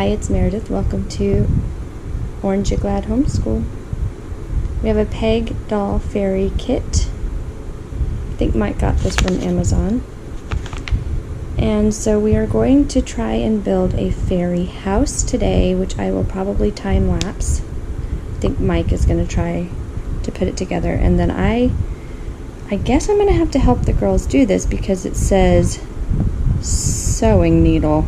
Hi, it's Meredith. Welcome to Orange You Glad Homeschool. We have a Peg doll fairy kit. I think Mike got this from Amazon. And so we are going to try and build a fairy house today, which I will probably time lapse. I think Mike is going to try to put it together. And then I guess I'm going to have to help the girls do this because it says sewing needle.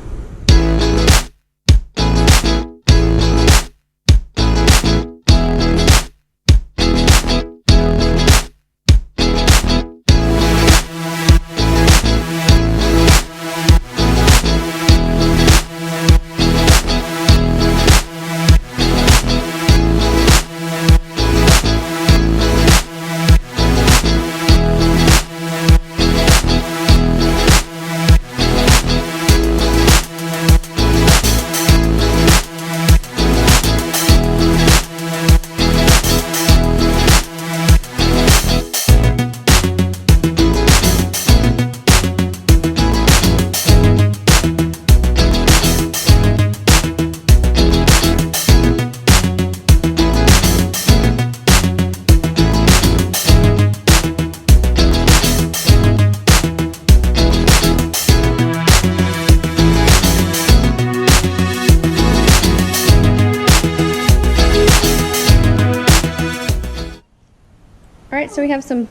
Alright, so we have some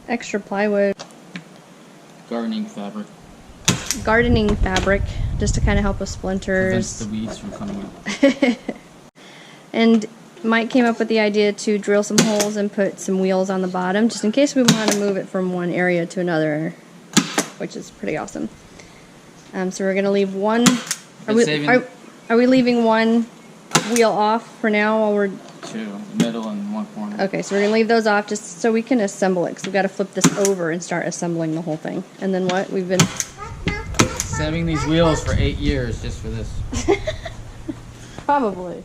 extra plywood. Gardening fabric. Gardening fabric, just to kind of help with splinters. Prevents the weeds from coming out. And Mike came up with the idea to drill some holes and put some wheels on the bottom, just in case we want to move it from one area to another, which is pretty awesome. So we're going to leave one... Are we leaving one wheel off for now while we're... Two, middle and one corner. Okay, so we're going to leave those off just so we can assemble it, because we've got to flip this over and start assembling the whole thing. And then what? We've been... Saving these wheels for 8 years just for this. Probably.